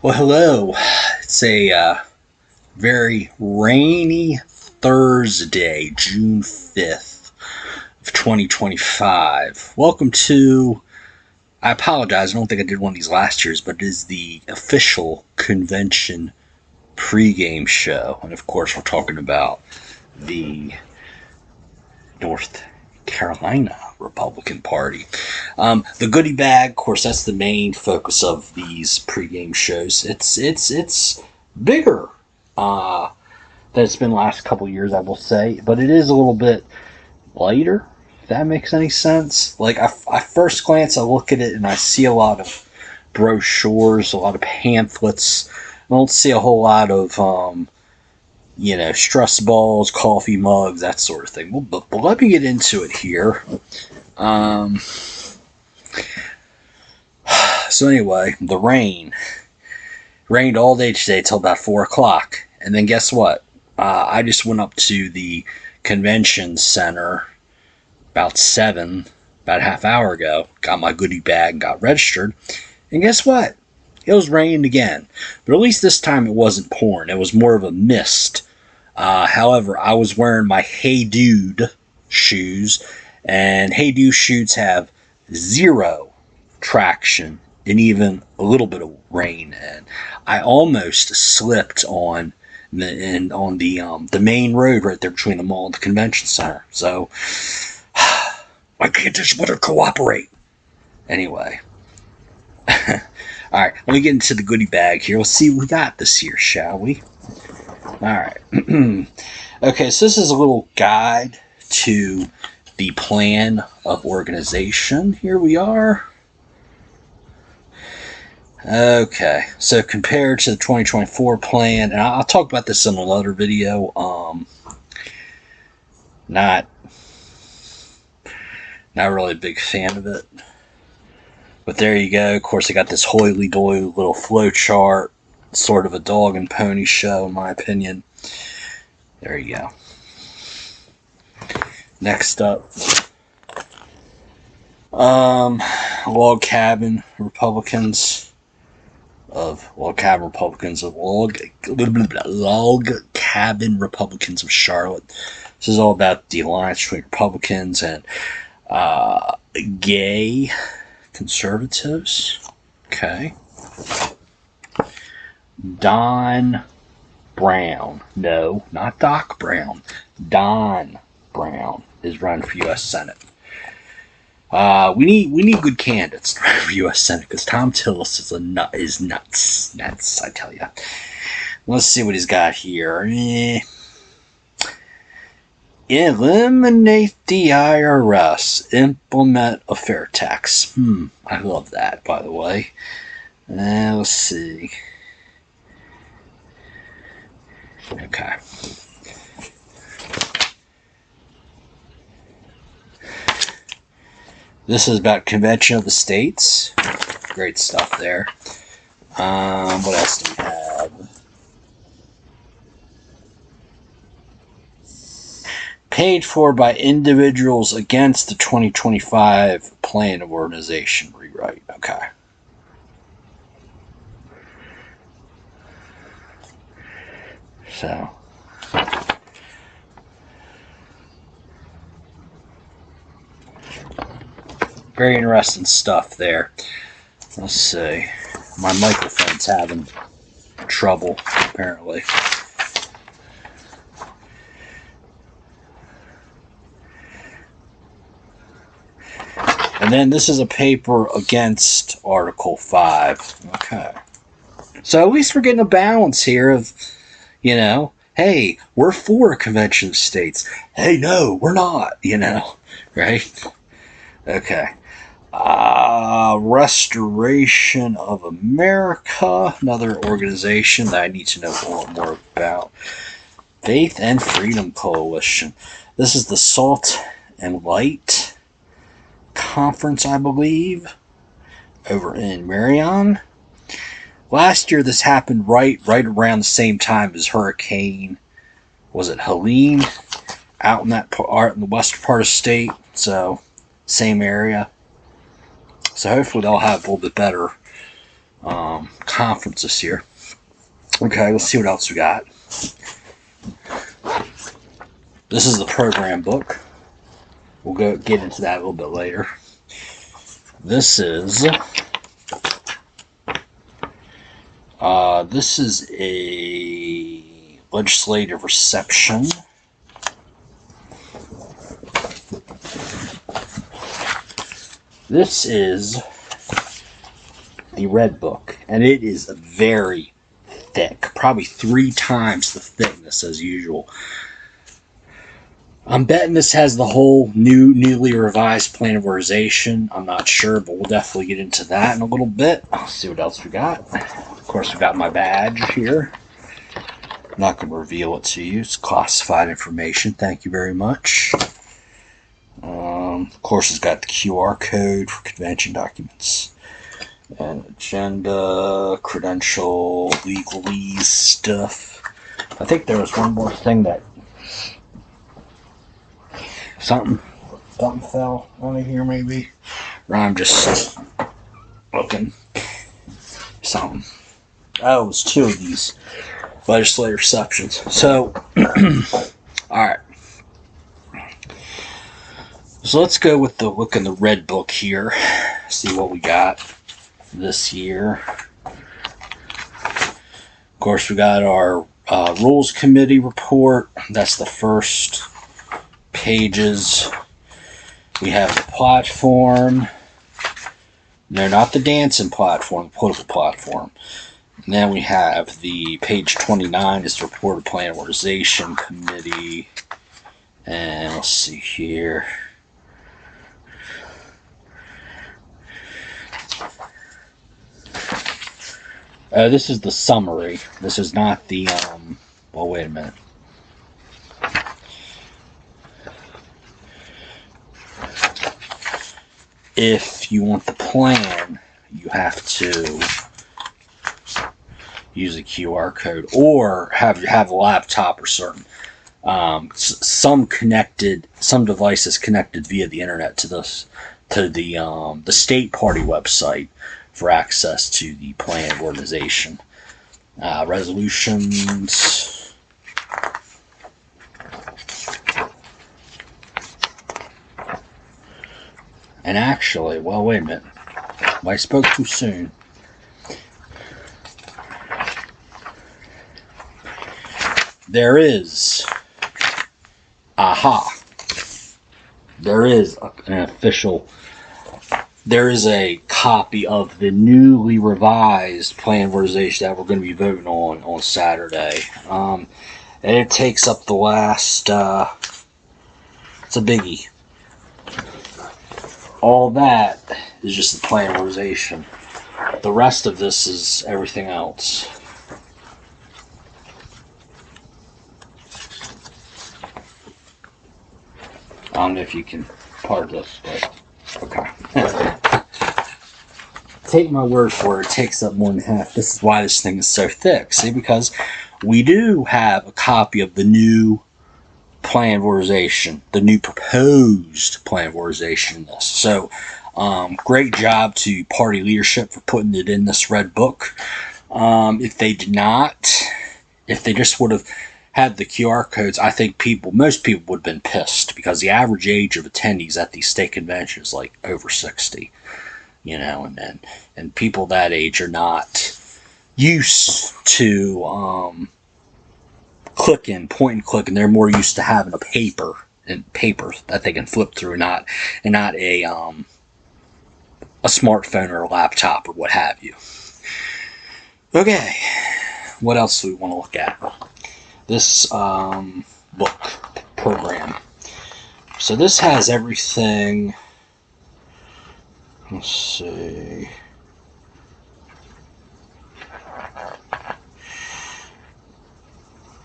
Well, hello. It's a very rainy Thursday, June 5th of 2025. Welcome to, I apologize, I don't think I did one of these last year's, but it is the official convention pregame show. And of course, we're talking about the North Carolina Republican Party. The goodie bag, of course, that's the main focus of these pregame shows. It's bigger than it's been the last couple years, I will say, but it is a little bit lighter, if that makes any sense. Like, I first glance, I look at it and I see a lot of brochures, a lot of pamphlets. I don't see a whole lot of stress balls, coffee mugs, that sort of thing. Well, but let me get into it here. So anyway, the rained all day today till about 4 o'clock. And then guess what? I just went up to the convention center about a half hour ago, got my goodie bag, got registered, and guess what? It was raining again. But at least this time it wasn't pouring. It was more of a mist. However, I was wearing my Hey Dude shoes, and Hey Dude shoes have zero traction and even a little bit of rain. And I almost slipped on the main road right there between the mall and the convention center. So, why can't this weather cooperate? Anyway. Alright, let me get into the goodie bag here. Let's see what we got this year, shall we? Alright. Okay, so this is a little guide to the plan of organization. Here we are. Okay, so compared to the 2024 plan, and I'll talk about this in another video. Not really a big fan of it. But there you go. Of course, I got this hoily-doily little flow chart, sort of a dog and pony show, in my opinion. There you go. Next up, log cabin Republicans of Log Cabin Republicans of Charlotte. This is all about the alliance between Republicans and gay conservatives. Okay. Don Brown. No, not Doc Brown. Don Brown is running for U.S. Senate. We need good candidates for U.S. Senate because Tom Tillis is nuts, I tell you. Let's see what he's got here. Eliminate the IRS. Implement a fair tax. I love that, by the way. Let's see. Okay. This is about Convention of the States. Great stuff there. What else do we have? Paid for by individuals against the 2025 Plan of Organization rewrite. Okay. So. Very interesting stuff there. Let's see. My microphone's having trouble, apparently. And then this is a paper against Article 5. Okay. So at least we're getting a balance here of, hey, we're for a convention of states. Hey, no, we're not, right? Okay. Restoration of America, another organization that I need to know a little more about. Faith and Freedom Coalition. This is the Salt and Light Conference, I believe, over in Marion. Last year, this happened right around the same time as Hurricane, was it Helene, out in that part, in the western part of the state. So, same area. So hopefully they'll have a little bit better conference this year. Okay, let's see what else we got. This is the program book. We'll get into that a little bit later. This is a legislative reception. This is the Red Book, and it is very thick, probably 3 times the thickness as usual. I'm betting this has the whole newly revised plan of organization. I'm not sure, but we'll definitely get into that in a little bit. I'll see what else we got. Of course, we got my badge here. I'm not going to reveal it to you. It's classified information. Thank you very much. Of course, it's got the QR code for convention documents. And agenda, credential, legalese stuff. I think there was one more thing that something fell on here maybe. Or I'm just looking. Something. Oh, it was 2 of these legislative receptions. So, alright. So let's go with the look in the Red Book here. See what we got this year. Of course, we got our Rules Committee report. That's the first pages. We have the platform. No, not the dancing platform, the political platform. And then we have the page 29 is the report of plan organization committee. And let's see here. This is the summary. This is not the, well, wait a minute. If you want the plan, you have to use a QR code or have a laptop or some devices connected via the internet to the state party website for access to the plan organization. Resolutions. And actually, well, wait a minute. I spoke too soon. There is, there is a copy of the newly revised plan of organization that we're going to be voting on Saturday. And it takes up the last, it's a biggie. All that is just the plan of organization. The rest of this is everything else. I don't know if you can part this, but okay. Take my word for it, it takes up more than half. This is why this thing is so thick. See, because we do have a copy of the new plan of organization, the new proposed plan of organization in this. So, great job to party leadership for putting it in this Red Book. If they did not, if they just would have had the QR codes, I think most people would have been pissed because the average age of attendees at these state conventions is like over 60, you know, and people that age are not used to point and click, and they're more used to having a paper that they can flip through, not a smartphone or a laptop or what have you. Okay, what else do we want to look at? This book program. So this has everything. Let's see.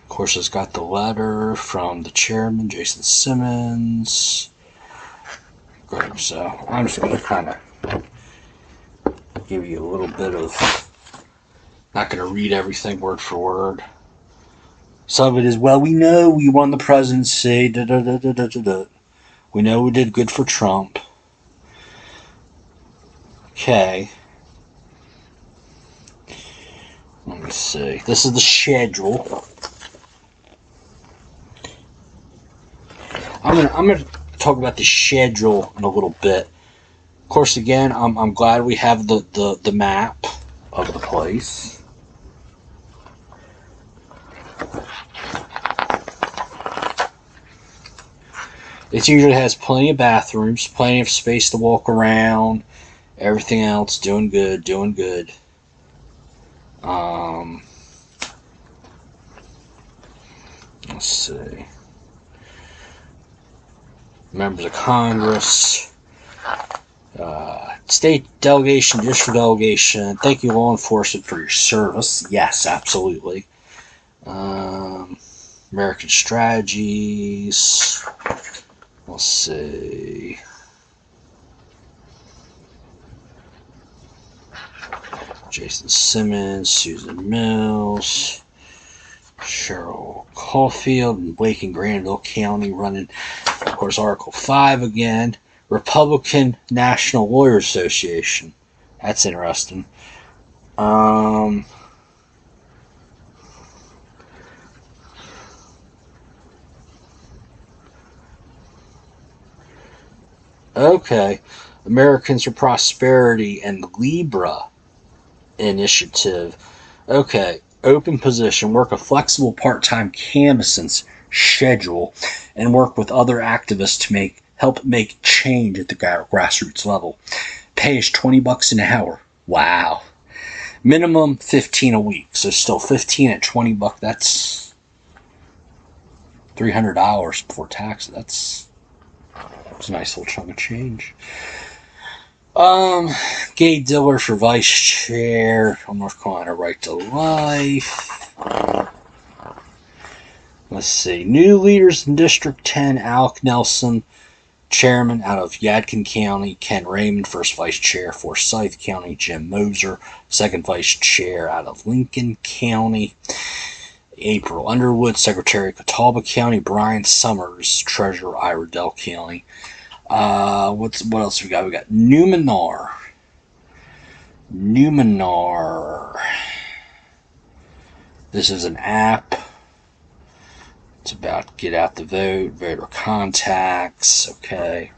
Of course, it's got the letter from the chairman, Jason Simmons. Great. So I'm just going to kind of give you a little bit of. Not going to read everything word for word. Some of it is, well, we know we won the presidency. We know we did good for Trump. Okay. me see. This is the schedule. I'm gonna talk about the schedule in a little bit. Of course, again, I'm glad we have the map of the place. It usually has plenty of bathrooms, plenty of space to walk around. Everything else, doing good, doing good. Let's see. Members of Congress, state delegation, district delegation. Thank you, law enforcement, for your service. Yes, absolutely. American strategies. Let's see. Jason Simmons, Susan Mills, Cheryl Caulfield, and Blake and Granville County running. Of course, Article 5 again. Republican National Lawyers Association. That's interesting. Okay. Americans for Prosperity and the Libra Initiative. Okay. Open position. Work a flexible part-time canvassing schedule and work with other activists to help make change at the grassroots level. Pay is $20 an hour. Wow. Minimum 15 a week. So still 15 at $20. That's $300 before tax. That's a nice little chunk of change. Gay Diller for vice chair on North Carolina Right to Life. Let's see. New leaders in District 10, Alec Nelson, chairman out of Yadkin County. Ken Raymond, first vice chair, Forsyth County. Jim Moser, second vice chair out of Lincoln County. April Underwood, secretary of Catawba County. Brian Summers, treasurer, Iredell County. What else we got? We got Numenar. This is an app. It's about get out the vote, voter contacts. Okay.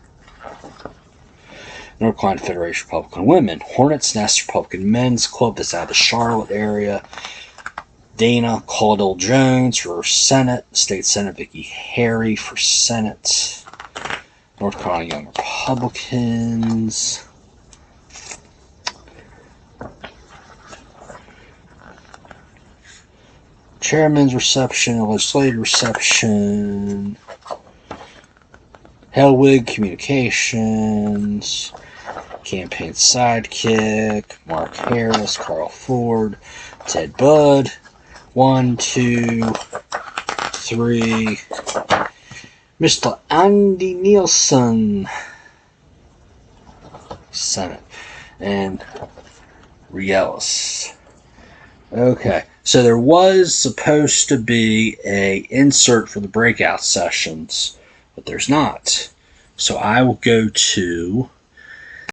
North Carolina Federation of Republican Women. Hornets Nest Republican Men's Club. That's out of the Charlotte area. Dana Caudill Jones for Senate. State Senate. Vicky Harry for Senate. North Carolina Young Republicans. Chairman's reception, legislative reception. Hellwig Communications. Campaign sidekick. Mark Harris, Carl Ford, Ted Budd. 1, 2, 3. Mr. Andy Nielsen, Senate, and Rielis. Okay, so there was supposed to be a insert for the breakout sessions, but there's not. So I will go to